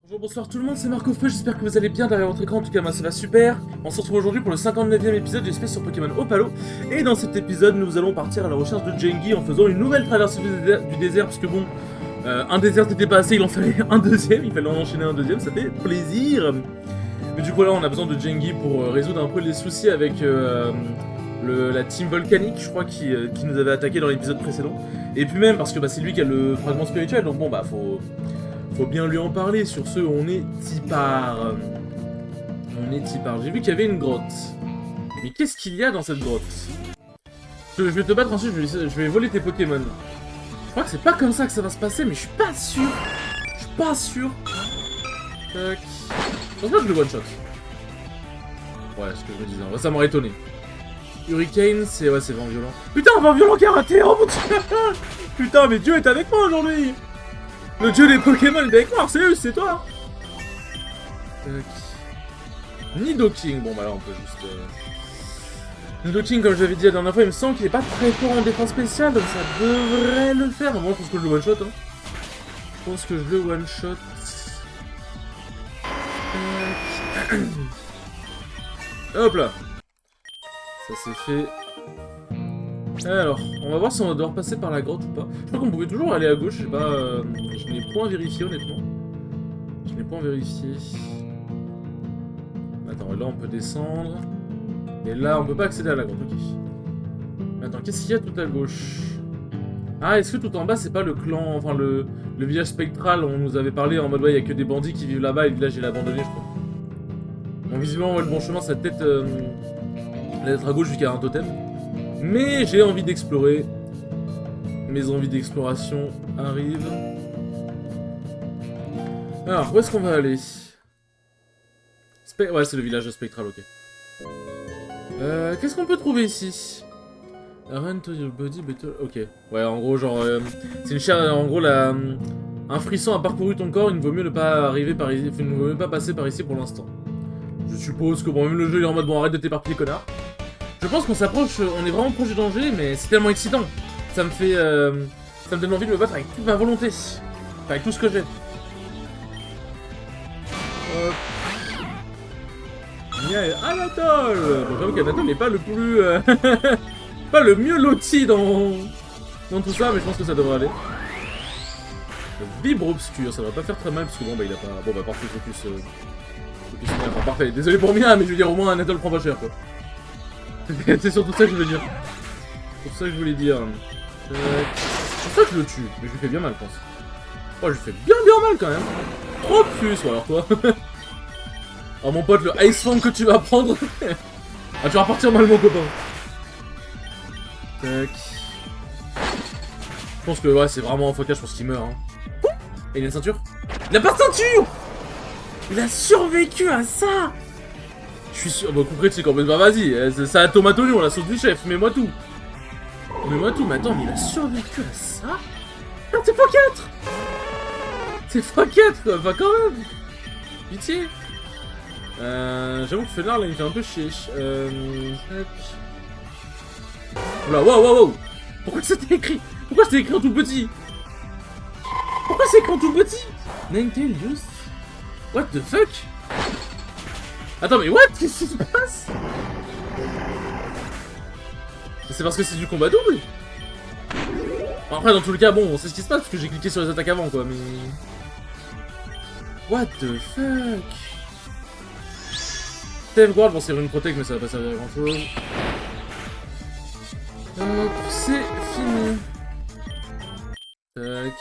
Bonjour, bonsoir tout le monde, c'est Marco Feu, j'espère que vous allez bien derrière votre écran, en tout cas moi ça va super. On se retrouve aujourd'hui pour le 59e épisode du Space sur Pokémon Opalo. Et dans cet épisode, nous allons partir à la recherche de Gengi en faisant une nouvelle traversée du désert, parce que bon, un désert n'était pas assez, il en fallait un deuxième, il fallait en enchaîner un deuxième, ça fait plaisir. Mais du coup là on a besoin de Gengi pour résoudre un peu les soucis avec la team volcanique, je crois, qui nous avait attaqué dans l'épisode précédent. Et puis même parce que c'est lui qui a le fragment spirituel, donc bon faut bien lui en parler. Sur ce, on est Tipar. J'ai vu qu'il y avait une grotte. Mais qu'est-ce qu'il y a dans cette grotte? Je vais te battre ensuite, je vais voler tes Pokémon. Je crois que c'est pas comme ça que ça va se passer, mais je suis pas sûr. Tac. Je pense pas que je le one-shot. Ouais, ce que je me disais. En vrai, ça m'aurait étonné. Hurricane, c'est vent violent. Putain, vent violent karaté, oh mon dieu. Putain, mais Dieu est avec moi aujourd'hui. Le dieu des Pokémon est avec moi, Arceus, c'est toi. Nidoking, bon bah là on peut juste... Nidoking, comme j'avais dit la dernière fois, il me semble qu'il est pas très fort en défense spéciale, donc ça devrait le faire. Bon, moi je pense que je le one-shot, hein. Je pense que je le one-shot. Hop là. Ça c'est fait. Alors, on va voir si on va devoir passer par la grotte ou pas. Je crois qu'on pouvait toujours aller à gauche, je sais pas... je n'ai point vérifié honnêtement. Attends, là on peut descendre. Et là on peut pas accéder à la grotte, ok. Attends, qu'est-ce qu'il y a tout à gauche? Ah, est-ce que tout en bas c'est pas le clan... Enfin le village spectral, on nous avait parlé en mode ouais, il y a que des bandits qui vivent là-bas et le village il est abandonné, je crois. Bon, visiblement, ouais, le bon chemin, ça peut-être être à gauche vu qu'il y a un totem. Mais j'ai envie d'explorer. Mes envies d'exploration arrivent. Alors, où est-ce qu'on va aller? Ouais, c'est le village spectral, ok. Qu'est-ce qu'on peut trouver ici? Run to your body better... Ok. Ouais, en gros, genre... c'est une chair... En gros, un frisson a parcouru ton corps, il ne vaut mieux ne pas arriver par ici... Il ne vaut mieux pas passer par ici pour l'instant. Je suppose que bon, même le jeu il est en mode bon, arrête de t'éparpiller, connard. Je pense qu'on s'approche, on est vraiment proche du danger, mais c'est tellement excitant. Ça me fait... ça me donne envie de me battre avec toute ma volonté. Enfin, avec tout ce que j'ai. Hop. Anatole. Bon, j'avoue qu'Anatole n'est pas le plus... pas le mieux loti dans tout ça, mais je pense que ça devrait aller. Vibre obscur, ça va pas faire très mal, parce que bon, bah il a pas... Bon, bah parfait, focus... Enfin, parfait, désolé pour Mia, mais je veux dire, au moins Anatole prend pas cher, quoi. C'est surtout ça que je veux dire. C'est pour ça que je voulais dire. C'est pour ça que je le tue, mais je lui fais bien mal, je pense. Oh, je lui fais bien mal quand même. Trop plus, ou alors toi. Oh mon pote, le Ice Fang que tu vas prendre. Ah, tu vas partir mal, mon copain. Tac. Je pense que ouais, c'est vraiment un focage, je pense qu'il meurt. Hein. Et il a une ceinture? Il a pas de ceinture! Il a survécu à ça! Je suis sûr, bah coup critique en plus, bah vas-y, ça a tomate oignon, la sauce du chef, mets-moi tout. Mais attends, mais il a survécu à ça? Non, c'est x4! C'est x4 quoi, enfin quand même! Pitié! J'avoue que Fenard là il me fait un peu chier. Oula, wow! Pourquoi c'était écrit? Pourquoi c'était écrit en tout petit? Pourquoi c'est écrit en tout petit? Ninetale use? What the fuck? Attends, mais what? Qu'est-ce qui se passe? C'est parce que c'est du combat double? Après, dans tous les cas, bon, on sait ce qui se passe parce que j'ai cliqué sur les attaques avant, quoi, mais... What the fuck? Steve Guard, bon, c'est une protect, mais ça va pas servir à grand-chose. Hop, c'est fini. Tac.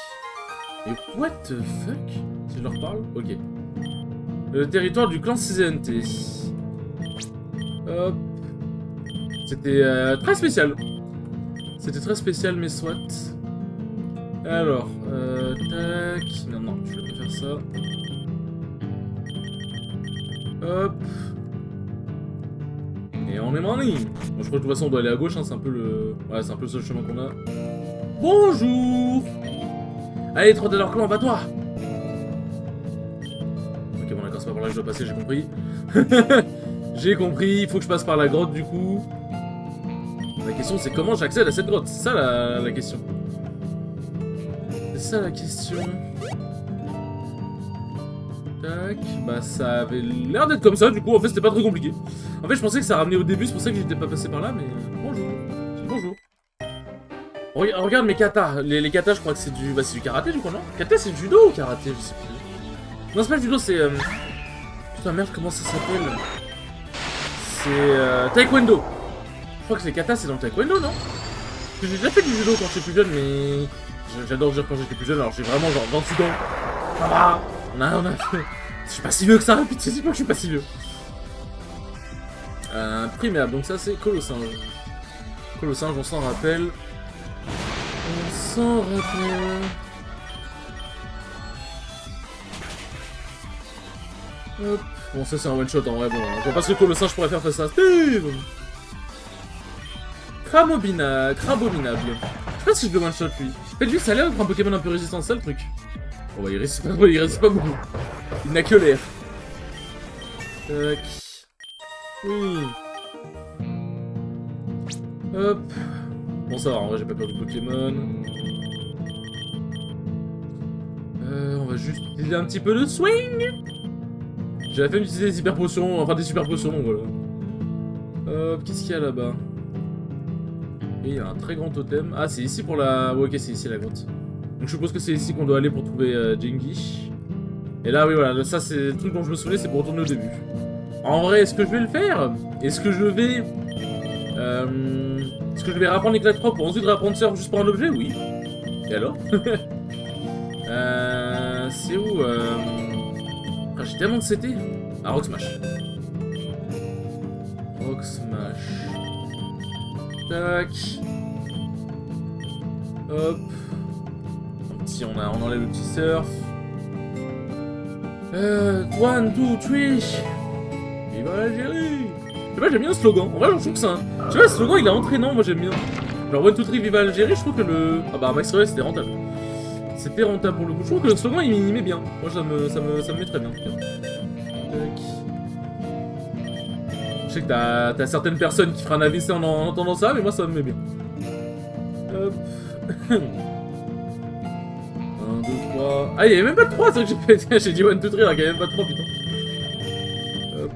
Et what the fuck? Si je leur parle? Ok. Le territoire du clan CZNT. Hop. C'était très spécial. C'était très spécial, mais soit. Alors, tac. Non, je vais pas faire ça. Hop. Et on est money. Bon, je crois que de toute façon on doit aller à gauche, hein, c'est un peu le... Ouais, c'est un peu le seul chemin qu'on a. Bonjour. Allez, trotte à leur clan, va-toi. Ok, bon d'accord, c'est pas par là que je dois passer, j'ai compris. J'ai compris, il faut que je passe par la grotte du coup. La question c'est comment j'accède à cette grotte, c'est ça la question. C'est ça la question. Tac, bah ça avait l'air d'être comme ça, du coup en fait c'était pas très compliqué. En fait je pensais que ça ramenait au début, c'est pour ça que j'étais pas passé par là, mais bonjour. Bonjour. Regarde mes katas, les katas je crois que c'est du... Bah c'est du karaté du coup non? Kata c'est du judo ou karaté, je sais plus. Non c'est pas le judo, c'est... Putain merde comment ça s'appelle? C'est taekwondo. Je crois que les katas c'est dans le taekwondo non? Parce que j'ai déjà fait du judo quand j'étais plus jeune, mais... J'adore dire quand j'étais plus jeune, alors j'ai vraiment genre 28 ans. Ça va. Non, je suis pas si vieux que ça, pitié, dis pas que je suis pas si vieux. Primaire, donc ça c'est Colossinge. Colossinge, on s'en rappelle. On s'en rappelle. Hop. Bon, ça c'est un one shot en vrai, bon. Je vois pas ce que Colossinge pourrait faire face à Steve. Crabominable. Je sais pas si je le one shot lui. En fait, lui, ça a l'air d'être un Pokémon un peu résistant, c'est ça le truc. Bon, bah, il résiste pas beaucoup. Il n'a que l'air. Tac. Oui. Hop. Bon, ça va, en vrai, j'ai pas peur du Pokémon. On va juste utiliser un petit peu de swing. J'avais fait utiliser des hyper potions, enfin des super potions, donc voilà. Hop, qu'est-ce qu'il y a là-bas? Et il y a un très grand totem. Ah, c'est ici pour la... Ouais, ok, c'est ici la grotte. Donc je suppose que c'est ici qu'on doit aller pour trouver Gengi. Et là, oui, voilà, ça c'est le truc dont je me souvenais, c'est pour retourner au début. En vrai, est-ce que je vais le faire? Est-ce que je vais... Est-ce que je vais réapprendre l'éclat de pour ensuite réapprendre surf juste pour un objet? Oui. Et alors? C'est où Ah, j'ai tellement de CT. Ah, Rock Smash. Rock Smash. Tac. Hop. Si on enlève le petit surf. 1, 2, 3. Viva l'Algérie. Je sais pas, j'aime bien le slogan. En vrai, je trouve que c'est un... Tu vois, le slogan, il est entraînant, moi j'aime bien. Genre 1, 2, 3, viva l'Algérie, je trouve que le... Ah bah, Max Revel, c'était rentable. C'était rentable pour le coup. Je trouve que le slogan, il met bien. Moi, ça me met très bien, en tout cas. Tac. Je sais que t'as certaines personnes qui feraient un AVC en entendant ça, mais moi, ça me met bien. Hop. 1, 2, 3... Ah, il y avait même pas de 3, c'est vrai que j'ai fait... J'ai dit 1, 2, 3, alors qu'il y avait même pas de 3, putain. Hop.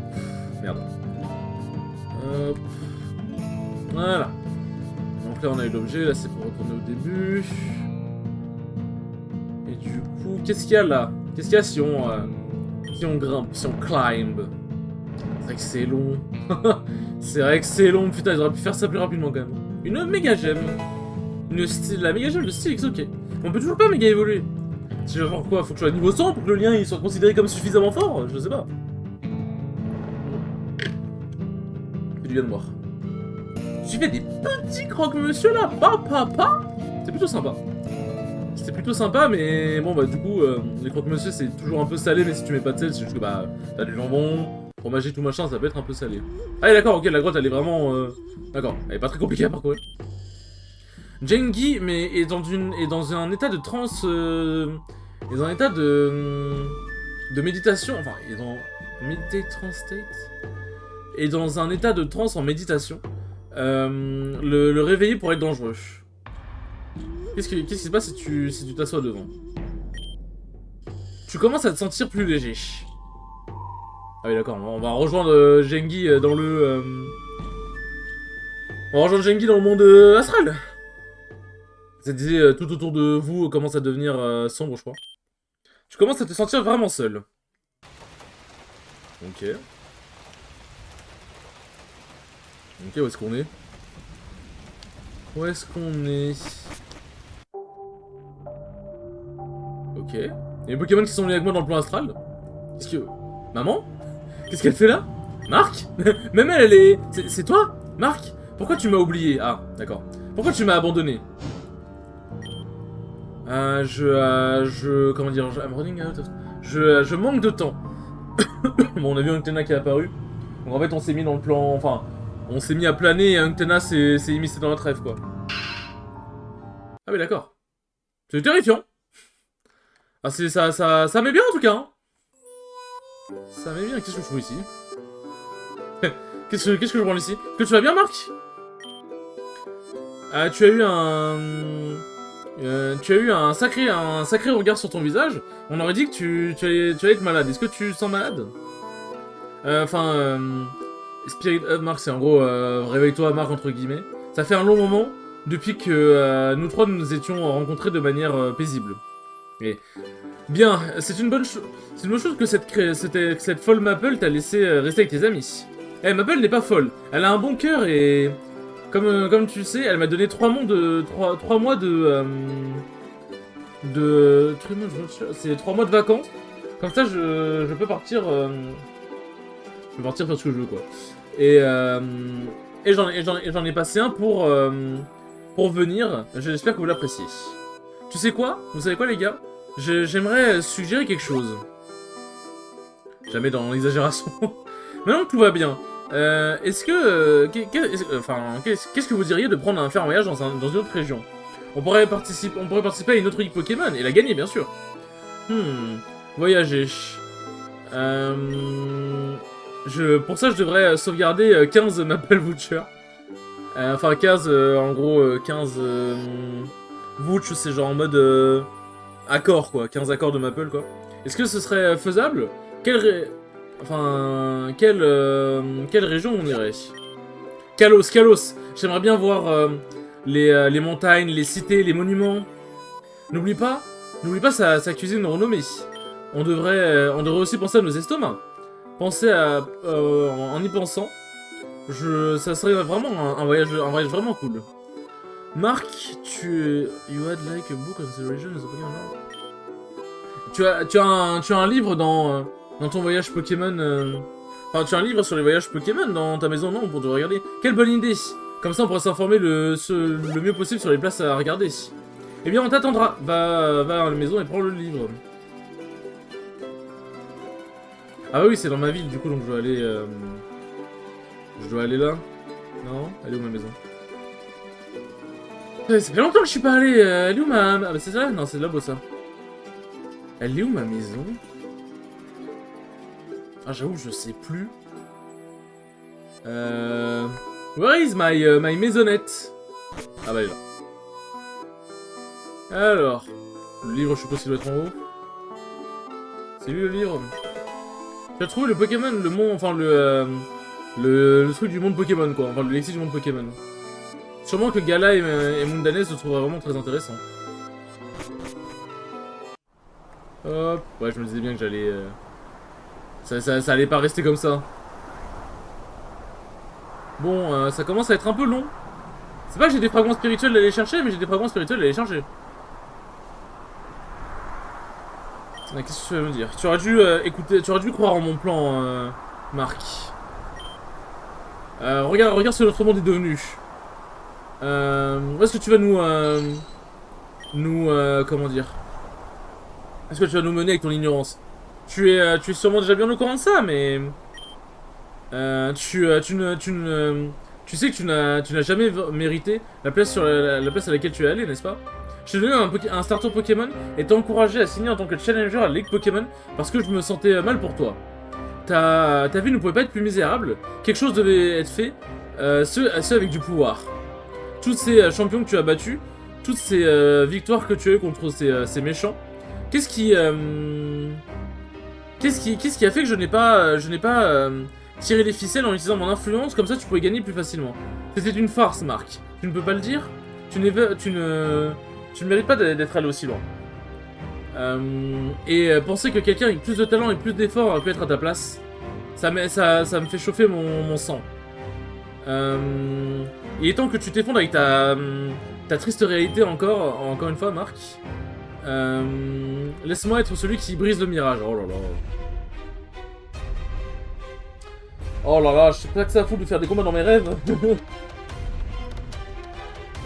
Merde. Hop. Voilà. Donc là, on a eu l'objet, là, c'est pour retourner au début. Et du coup, qu'est-ce qu'il y a là? Qu'est-ce qu'il y a si on grimpe, si on climb? C'est vrai que c'est long. C'est vrai que c'est long, putain, ils auraient pu faire ça plus rapidement quand même. Une méga gemme. La méga gemme de Stylix, ok. On peut toujours pas méga évoluer. C'est genre quoi? Faut que je sois à niveau 100 pour que le lien il soit considéré comme suffisamment fort? Je sais pas. C'est du bien de voir. J'ai fait des petits croque-monsieur là, papa. C'est plutôt sympa. C'était plutôt sympa, mais bon bah du coup, les croque-monsieur c'est toujours un peu salé, mais si tu mets pas de sel, c'est juste que bah t'as du jambon, fromage et tout machin, ça peut être un peu salé. Ah d'accord, ok, la grotte elle est vraiment... D'accord, elle est pas très compliquée à parcourir. Gengi, mais est dans un état de transe... est dans un état de méditation, enfin, il est dans... Meditate trance state. Et dans un état de transe en méditation. Le réveiller pourrait être dangereux. Qu'est-ce qui se passe si tu t'assois devant? Tu commences à te sentir plus léger. Ah oui d'accord, on va rejoindre Gengi dans le... On va rejoindre Gengi dans le monde astral. Ça disait tout autour de vous commence à devenir sombre, je crois. Tu commences à te sentir vraiment seul. Ok. Ok, où est-ce qu'on est? Où est-ce qu'on est? Ok. Il y a des Pokémon qui sont venus avec moi dans le plan astral. Qu'est-ce que... Maman? Qu'est-ce qu'elle fait là? Marc? Même elle est... C'est toi? Marc? Pourquoi tu m'as oublié? Ah, d'accord. Pourquoi tu m'as abandonné? Comment dire? I'm running out of... Je manque de temps. Bon, on a vu Unctena qui est apparu. Donc en fait, on s'est mis dans le plan... Enfin, on s'est mis à planer et Unctena s'est immiscé dans notre rêve, quoi. Ah oui, d'accord. C'est terrifiant. Ah, ça met bien, en tout cas, hein. Ça met bien. Qu'est-ce que je trouve ici? Qu'est-ce que je branle ici? Est-ce que tu vas bien, Marc? Ah, tu as eu un... Tu as eu un sacré regard sur ton visage. On aurait dit que tu allais être malade. Est-ce que tu sens malade? Spirit Up, Marc, c'est en gros réveille-toi, Marc, entre guillemets. Ça fait un long moment depuis que nous trois nous étions rencontrés de manière paisible. Et bien, c'est une bonne chose que cette folle Maple t'a laissé rester avec tes amis. Eh, Maple n'est pas folle. Elle a un bon cœur et comme tu sais, elle m'a donné 3 mois c'est 3 mois de vacances. Comme ça, je peux partir. Je peux partir faire ce que je veux, quoi. Et j'en ai passé un pour venir. J'espère que vous l'appréciez. Tu sais quoi? Vous savez quoi, les gars? J'aimerais suggérer quelque chose. Jamais dans l'exagération. Maintenant que tout va bien, est-ce que... qu'est-ce que vous diriez de faire un voyage dans une autre région? On pourrait participer à une autre ligue Pokémon et la gagner, bien sûr. Voyager. Pour ça, je devrais sauvegarder 15 Maple Voucher. Enfin, 15, en gros, 15 Vouch, c'est genre en mode accord, quoi. 15 accords de Maple, quoi. Est-ce que ce serait faisable? Quelle région on irait? Kalos. J'aimerais bien voir les montagnes, les cités, les monuments. N'oublie pas sa cuisine renommée. On devrait aussi penser à nos estomacs. En y pensant, ça serait vraiment un voyage vraiment cool. Marc, you had like a book on the region as a Pokémon. Tu as un livre dans ton voyage Pokémon. Enfin, tu as un livre sur les voyages Pokémon dans ta maison, non, pour te regarder. Quelle bonne idée! Comme ça, on pourra s'informer le mieux possible sur les places à regarder. Eh bien, on t'attendra. Va à la maison et prends le livre. Ah bah oui, c'est dans ma ville, du coup, donc je dois aller... Je dois aller là. Non? Elle est où ma maison? Ça fait longtemps que je suis pas allé. Elle est où ma... Ah bah c'est ça? Non, c'est là-bas ça. Elle est où ma maison? Ah, j'avoue, je sais plus. Where is my maisonnette? Ah bah elle est là. Alors... Le livre, je suppose qu'il doit être en haut. C'est lui le livre? Tu as trouvé le Pokémon, le monde, enfin le truc du monde Pokémon, quoi, enfin le lexique du monde Pokémon. Sûrement que Gala et Mundanès se trouveraient vraiment très intéressants. Hop, ouais, je me disais bien que j'allais... Ça allait pas rester comme ça. Bon, ça commence à être un peu long. C'est pas que j'ai des fragments spirituels à aller chercher, mais j'ai des fragments spirituels à aller chercher. Qu'est-ce que tu vas me dire? Tu aurais dû tu aurais dû croire en mon plan, Marc. Regarde ce que notre monde est devenu. Où est-ce que tu vas comment dire? Est-ce que tu vas nous mener avec ton ignorance? Tu es sûrement déjà bien au courant de ça, mais... tu sais que tu n'as jamais mérité la place la place à laquelle tu es allé, n'est-ce pas? Je t'ai donné un starter Pokémon et t'ai encouragé à signer en tant que challenger à la Ligue Pokémon parce que je me sentais mal pour toi. Ta vie ne pouvait pas être plus misérable. Quelque chose devait être fait, ce avec du pouvoir. Tous ces champions que tu as battus, toutes ces victoires que tu as eues contre ces méchants, qu'est-ce qui a fait que je n'ai pas tiré les ficelles en utilisant mon influence, comme ça tu pouvais gagner plus facilement? C'était une farce, Marc. Tu ne peux pas le dire? Tu ne mérites pas d'être allé aussi loin. Penser que quelqu'un avec plus de talent et plus d'efforts aurait pu être à ta place, ça me fait chauffer mon sang. Il est temps que tu t'effondres avec ta triste réalité encore une fois, Marc. Laisse-moi être celui qui brise le mirage. Oh là là. Oh là là, je sais pas que ça fout de faire des combats dans mes rêves.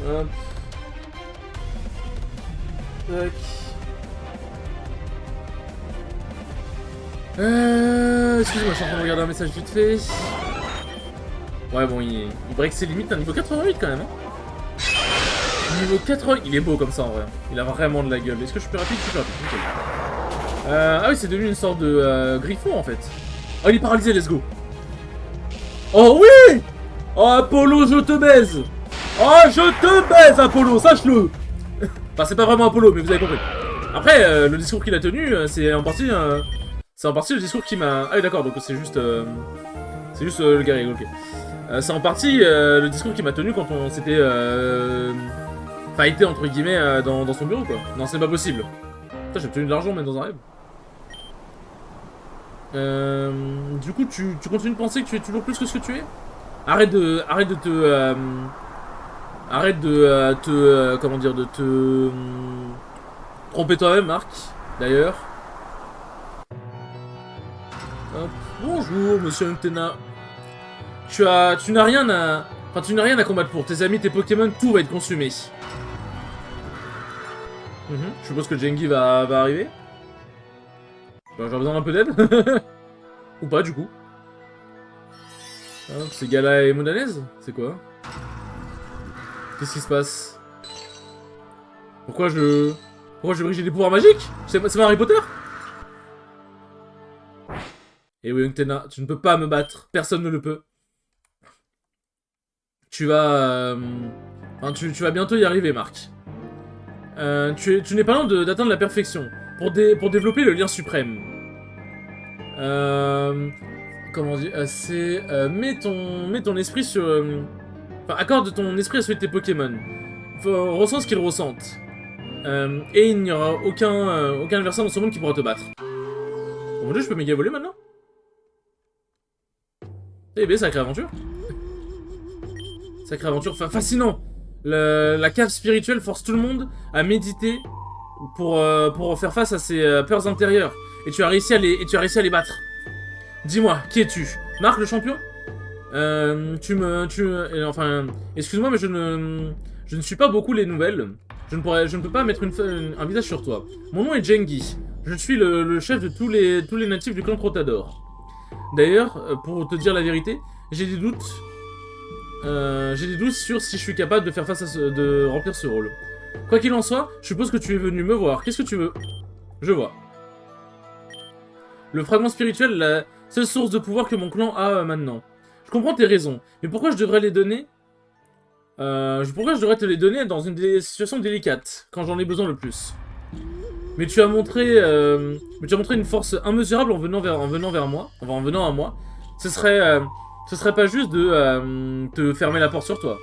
Hop. Tac. Excusez-moi, je suis en train de regarder un message vite fait. Ouais, bon, il break ses limites à niveau 88 quand même. Hein. Niveau 80, il est beau comme ça en vrai. Il a vraiment de la gueule. Est-ce que je suis plus rapide? Je suis plus rapide. Okay. Ah oui, c'est devenu une sorte de griffon en fait. Oh, il est paralysé, let's go. Oh oui! Oh Apollo, je te baise! Oh, je te baise, Apollo, sache-le! Enfin, c'est pas vraiment Apollo, mais vous avez compris. Après, le discours qu'il a tenu, c'est en partie le discours qui m'a... Ah oui, d'accord, donc c'est juste... c'est juste le guerrier, ok. C'est en partie le discours qui m'a tenu quand on s'était fighté, entre guillemets, dans son bureau, quoi. Non, c'est pas possible. Putain, j'ai obtenu de l'argent, même dans un rêve. Du coup, tu continues de penser que tu es toujours plus que ce que tu es? Arrête de comment dire, de te tromper toi-même, Marc, d'ailleurs. Hop. Bonjour, monsieur Untena. Tu n'as rien à... Enfin, tu n'as rien à combattre pour. Tes amis, tes Pokémon, tout va être consumé. Je suppose que Gengi va arriver. Bah, j'ai besoin d'un peu d'aide. Ou pas, du coup. Hop, c'est Gala et Modanez? C'est quoi? Qu'est-ce qui se passe? Pourquoi je brille, j'ai des pouvoirs magiques? C'est pas Harry Potter? Eh oui, Untena, tu ne peux pas me battre. Personne ne le peut. Tu vas... Enfin, tu vas bientôt y arriver, Marc. Tu n'es pas loin d'atteindre la perfection. Pour développer le lien suprême. Comment dire? C'est... mets ton esprit sur... Enfin, accorde ton esprit à celui de tes Pokémon. Ressens ce qu'ils ressentent. Et il n'y aura aucun adversaire dans ce monde qui pourra te battre. Oh mon dieu, je peux méga voler maintenant? Eh ben, sacrée aventure. Sacrée aventure, enfin fascinant. La cave spirituelle force tout le monde à méditer pour faire face à ses peurs intérieures. Et tu as réussi à les battre. Dis-moi, qui es-tu? Marc le champion? Enfin, excuse-moi, mais je ne suis pas beaucoup les nouvelles. Je ne peux pas mettre un visage sur toi. Mon nom est Gengi. Je suis le chef de tous les natifs du clan Crotador. D'ailleurs, pour te dire la vérité, j'ai des doutes. Sur si je suis capable de faire face de remplir ce rôle. Quoi qu'il en soit, je suppose que tu es venu me voir. Qu'est-ce que tu veux? Je vois. Le fragment spirituel, la seule source de pouvoir que mon clan a maintenant. Je comprends tes raisons, mais pourquoi je devrais les donner? Pourquoi je devrais te les donner dans une situation délicate, quand j'en ai besoin le plus? Mais tu as montré une force immesurable en venant vers moi, enfin en venant à moi. Ce serait pas juste de te fermer la porte sur toi.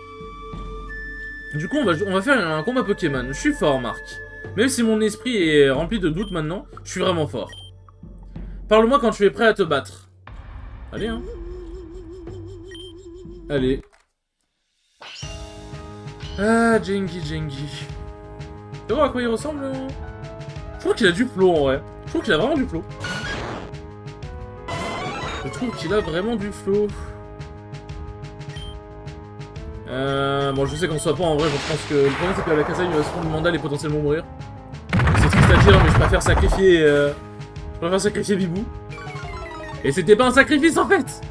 Du coup, on va faire un combat Pokémon. Je suis fort, Marc. Même si mon esprit est rempli de doutes maintenant, je suis vraiment fort. Parle-moi quand tu es prêt à te battre. Allez, hein. Allez. Ah, Gengi. Tu vois à quoi il ressemble? Je trouve qu'il a du flow, en vrai. Je trouve qu'il a vraiment du flow. Bon, je sais qu'on soit pas en vrai, je pense que le problème c'est que la Kasaï il va se prendre le mandal et potentiellement mourir. C'est triste à dire, mais je préfère sacrifier Bibou. Et c'était pas un sacrifice en fait!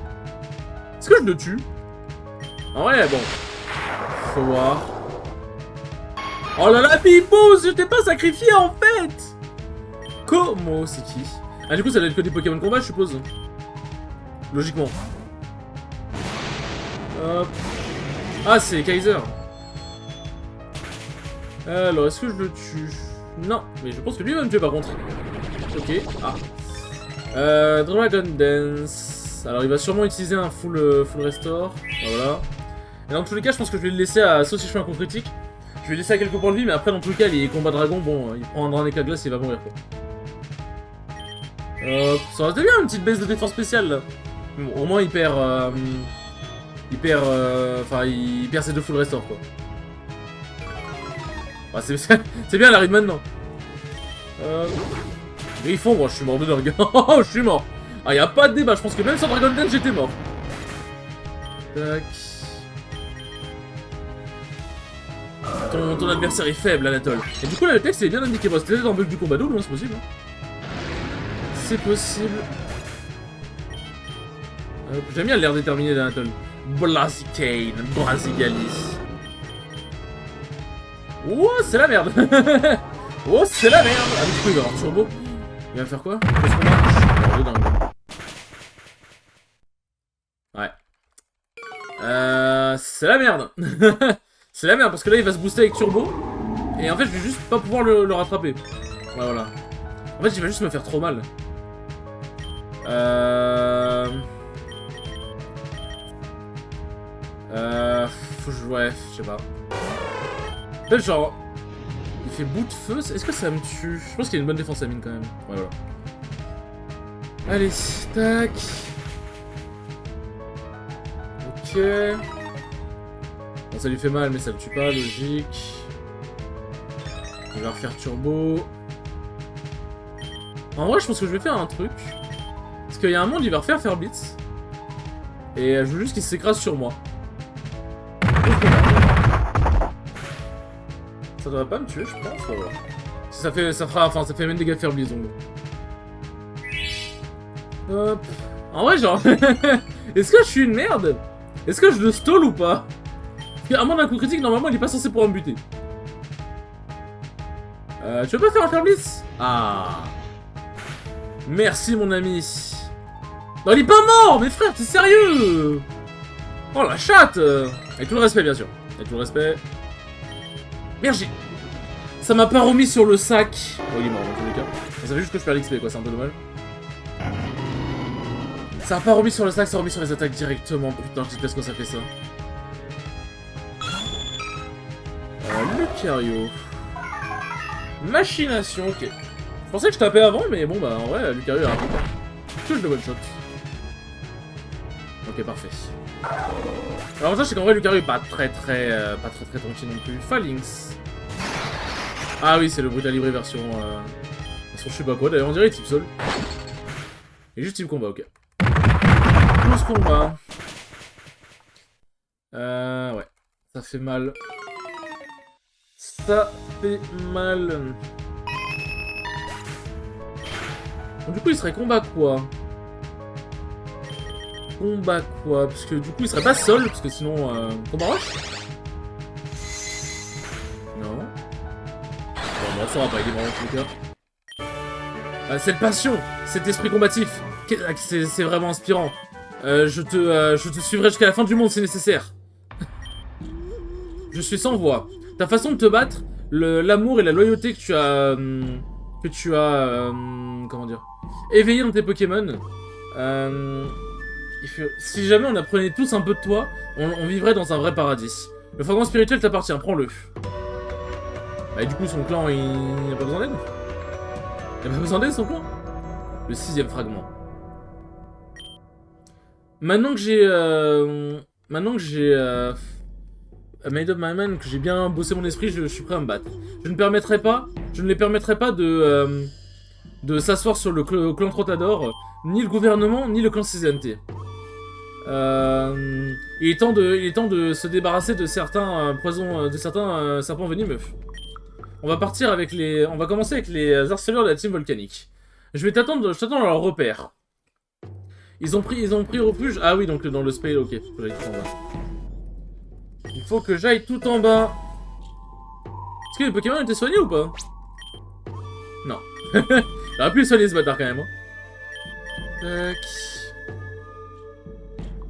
Est-ce que je le tue? En vrai, bon. Faut voir. Oh là là, Bibou! Je t'ai pas sacrifié en fait! Comment? C'est qui? Ah, du coup, ça doit être que des Pokémon combat, je suppose. Logiquement. Hop. Ah, c'est Kaiser. Alors, est-ce que je le tue? Non, mais je pense que lui va me tuer par contre. Ok, Dragon Dance. Alors, il va sûrement utiliser un full restore. Voilà. Et dans tous les cas, je pense que je vais le laisser à... Sauf si je fais un coup critique. Je vais le laisser à quelques points de vie, mais après, dans tous les cas, les combats dragon, bon, il prend un drain éclat de glace et il va mourir, quoi. Ça aurait été bien une petite baisse de défense spéciale, là. Bon, au moins, il perd... il perd ses deux full restore, quoi. Ah, c'est bien, elle arrive maintenant. Griffon, moi je suis mort de dingue. Je suis mort. Ah, y'a pas de débat, je pense que même sans Dragon Dance, j'étais mort. Tac. Ton adversaire est faible, Anatole. Et du coup, là, le texte est bien indiqué. Bon, c'était dans le bug du combat double, hein, c'est possible. C'est possible. J'aime bien l'air déterminé d'Anatole. Blaziken, Brazigalis. Oh, c'est la merde. Oh, c'est la merde. Ah, du coup, il va avoir turbo. Il va faire quoi? Qu'est-ce qu'on marche? Oh, dingue. Ouais. C'est la merde. C'est la merde, parce que là, il va se booster avec turbo. Et en fait, je vais juste pas pouvoir le rattraper. Ouais, voilà. En fait, il va juste me faire trop mal. Faut que je... Ouais, je sais pas. En fait, genre... Il fait bout de feu. Est-ce que ça me tue? Je pense qu'il y a une bonne défense à mine quand même. Ouais, voilà. Allez, tac. Ok. Bon, ça lui fait mal, mais ça le tue pas, logique. Il va refaire turbo. En vrai, je pense que je vais faire un truc. Parce qu'il y a un monde, il va refaire faire blitz. Et je veux juste qu'il s'écrase sur moi. Ça devrait pas me tuer, je pense. Ouais. Ça fait même des dégâts faire blitz, donc. Hop. En vrai, genre... Est-ce que je suis une merde? Est-ce que je le stall ou pas? Parce qu'à moins d'un coup critique, normalement, il est pas censé pouvoir me buter. Tu veux pas faire un faire blitz? Ah. Merci, mon ami. Non, il est pas mort, mais frère, t'es sérieux? Oh, la chatte. Avec tout le respect, bien sûr. Avec tout le respect. Merde, ça m'a pas remis sur le sac. Oh, il est mort, dans tous les cas. Ça fait juste que je perds l'XP, quoi, c'est un peu dommage. Ça a pas remis sur le sac, ça a remis sur les attaques directement. Putain, je déteste quand ça fait ça. Lucario. Machination, ok. Je pensais que je tapais avant, mais bon, bah en vrai, Lucario est rapide. Touche de one shot. Ok, parfait. Alors, l'avantage, c'est qu'en vrai, Lucario est pas très tranquille non plus. Phalanx. Ah oui, c'est le Brutal Libre version je sais pas quoi. D'ailleurs, on dirait type sol. Et juste type combat, ok. Plus combat. Ouais. Ça fait mal. Ça fait mal. Donc, du coup, il serait combat quoi? Combat quoi? Parce que du coup, il serait pas sol, parce que sinon... Combat rush? Non. Bon, ça va pas, il est mort en tout cas. Cette passion, cet esprit combatif, c'est vraiment inspirant. Je te suivrai jusqu'à la fin du monde si nécessaire. Je suis sans voix. Ta façon de te battre, l'amour et la loyauté que tu as... comment dire, éveillé dans tes Pokémon. Si jamais on apprenait tous un peu de toi, on vivrait dans un vrai paradis. Le fragment spirituel t'appartient, prends-le. Bah du coup son clan, il n'a pas besoin d'aide. Il n'a pas besoin d'aide son clan. Le 6ème fragment. Maintenant que j'ai... made up my mind, que j'ai bien bossé mon esprit, je suis prêt à me battre. Je ne les permettrai pas de s'asseoir sur le clan Trottador, ni le gouvernement, ni le clan CZNT. Il est temps de se débarrasser de certains serpents venimeux. On va commencer avec les harceleurs de la team volcanique. Je t'attends à leur repère. Ils ont pris refuge. Ah oui, donc dans le spell, ok. Faut que j'aille tout en bas. Il faut que j'aille tout en bas. Est-ce que les Pokémon étaient soignés ou pas? Non. Il aurait pu les soigner ce bâtard quand même. Hein. Tac.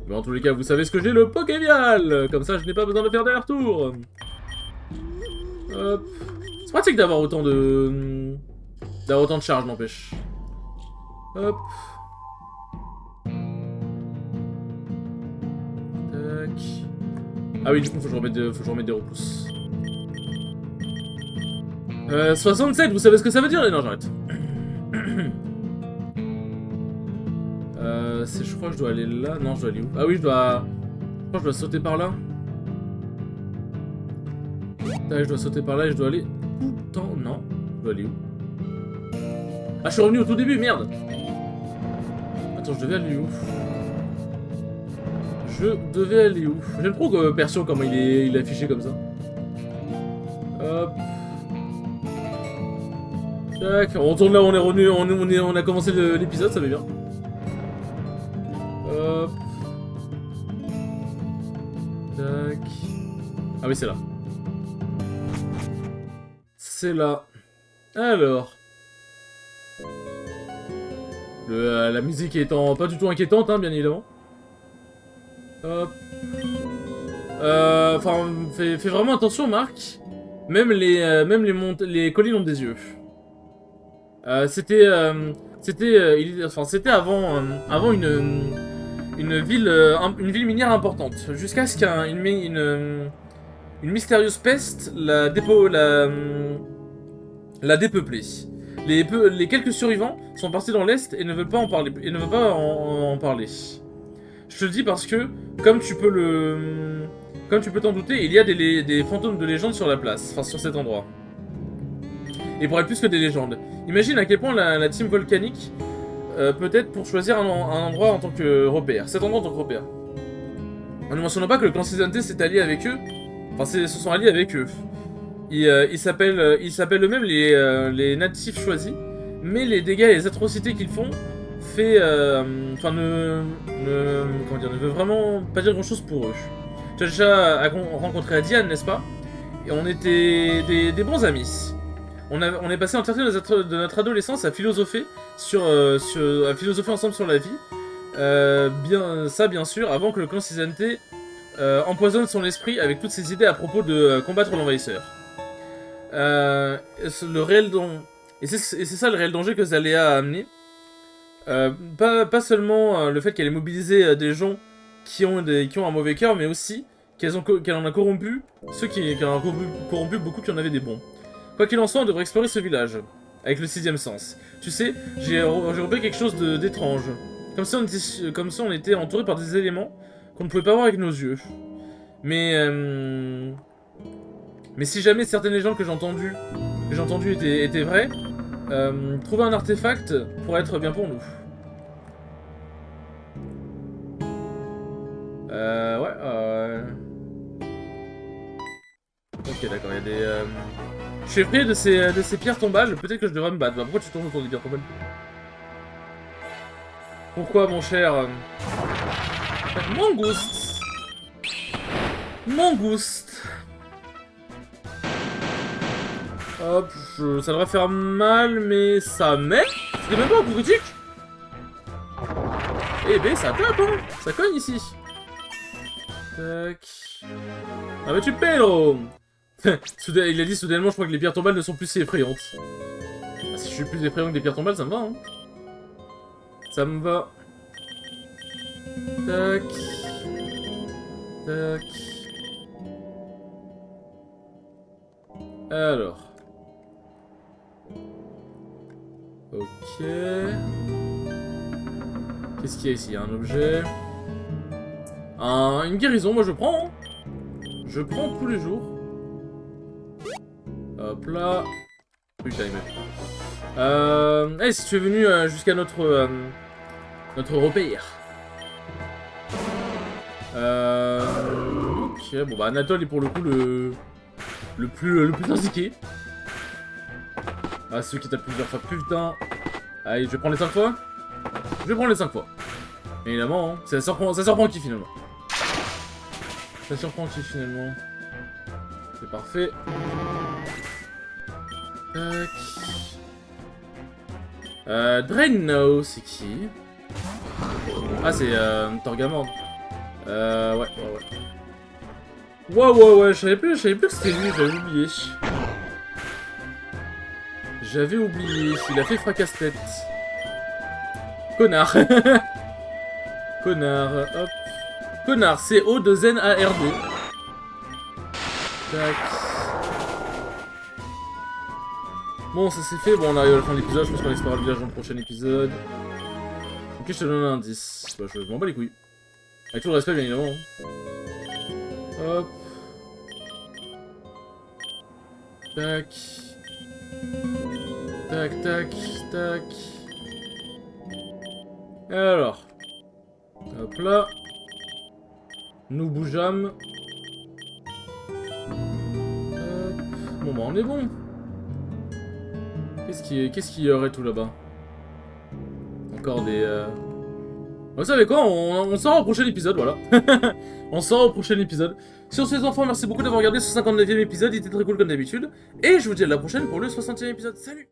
Mais en tous les cas, vous savez ce que j'ai, le Pokévial. Comme ça, je n'ai pas besoin de faire d'aller-retour. Hop. C'est pratique d'avoir autant de charge, n'empêche. Hop. Tac. Ah oui, du coup, faut que je remette des repousses. 67, vous savez ce que ça veut dire? Non, j'arrête. Je crois que je dois aller là. Non, je dois aller où? Ah oui, je crois que je dois sauter par là. Là, je dois sauter par là et je dois aller... Tout non. Je dois aller où? Ah, je suis revenu au tout début, merde. Attends, je devais aller où? J'aime trop que Persion, comment il est affiché comme ça. Hop. Tac, on retourne là où on est revenu, on a commencé l'épisode, ça va bien. Hop. Tac. Ah oui, c'est là. C'est là. Alors. La musique étant pas du tout inquiétante, hein, bien évidemment. Hop. Enfin, fais vraiment attention, Marc. les collines ont des yeux. C'était avant une ville minière importante, jusqu'à ce qu'une mystérieuse peste la dépeuplée. Les quelques survivants sont partis dans l'est et ne veulent pas en parler. Je te le dis parce que, comme tu peux t'en douter, il y a des fantômes de légende sur la place, enfin sur cet endroit. Et pour être plus que des légendes. Imagine à quel point la team volcanique peut-être pour choisir un endroit en tant que repère. Cet endroit en tant que repère. En ne mentionnant pas que le clan Cisante s'est allié avec eux. Enfin, se sont alliés avec eux. Ils s'appellent eux-mêmes les natifs choisis. Mais les dégâts et les atrocités qu'ils font ne veut vraiment pas dire grand-chose pour eux. Tu as déjà rencontré Diane, n'est-ce pas? Et on était des bons amis. On est passé entièrement de notre adolescence à philosopher ensemble sur la vie. Bien sûr, avant que le clan Cisante empoisonne son esprit avec toutes ses idées à propos de combattre l'envahisseur. C'est ça le réel danger que Zalea a amené. Pas seulement le fait qu'elle ait mobilisé des gens qui ont un mauvais cœur, mais aussi qu'elle en a corrompu qu'elle en a corrompu beaucoup qui en avaient des bons. Quoi qu'il en soit, on devrait explorer ce village, avec le 6ème sens. Tu sais, j'ai repéré quelque chose d'étrange. Comme si on était entouré par des éléments qu'on ne pouvait pas voir avec nos yeux. Mais si jamais certaines légendes que j'ai entendues étaient vraies, trouver un artefact pourrait être bien pour nous. Ok, d'accord, il y a des... Je suis effrayé de ces pierres tombales, peut-être que je devrais me battre. Bah, pourquoi tu tournes autour des pierres tombales? Pourquoi, mon cher? Mangouste. Hop, ça devrait faire mal, mais ça met. C'était même pas un coup critique. Eh ben, ça tape, hein. Ça cogne ici. Tac. Ah, mais tu Pedro. Il a dit soudainement, je crois que les pierres tombales ne sont plus si effrayantes. Ah, si je suis plus effrayant que des pierres tombales, ça me va, hein. Ça me va. Tac. Tac. Alors. Ok. Qu'est-ce qu'il y a ici? Un objet. Une guérison, moi je prends. Hein. Je prends tous les jours. Hop là. Putain, hey, si tu es venu jusqu'à notre repère. Ok, bon bah Anatole est pour le coup le plus indiqué. Ah, celui qui tape plusieurs fois. Putain. Allez, je vais prendre les 5 fois. Je vais prendre les 5 fois. Évidemment, hein. Ça surprend qui finalement. Ça surprend qui finalement. C'est parfait. Tac. Draenno, c'est qui? Ah, c'est Torgamord. Ouais. Ouais, je savais plus que c'était lui, j'avais oublié. Il a fait fracasse-tête. Connard. Connard, hop. Connard, C-O-2-N-A-R-D. Tac. Bon, ça c'est fait. Bon, on arrive à la fin de l'épisode. Je pense qu'on explorera le village dans le prochain épisode. Ok, je te donne un indice. Bah, je m'en bats les couilles. Avec tout le respect, bien évidemment. Hop. Tac. Tac. Alors. Hop là. Nous bougeâmes. Hop. Bon bah on est bon. Qu'est-ce qu'il y aurait tout là-bas? Encore des... Vous savez quoi, on sort au prochain épisode, voilà. On sort au prochain épisode. Sur ces enfants, merci beaucoup d'avoir regardé ce 59e épisode, il était très cool comme d'habitude. Et je vous dis à la prochaine pour le 60e épisode. Salut!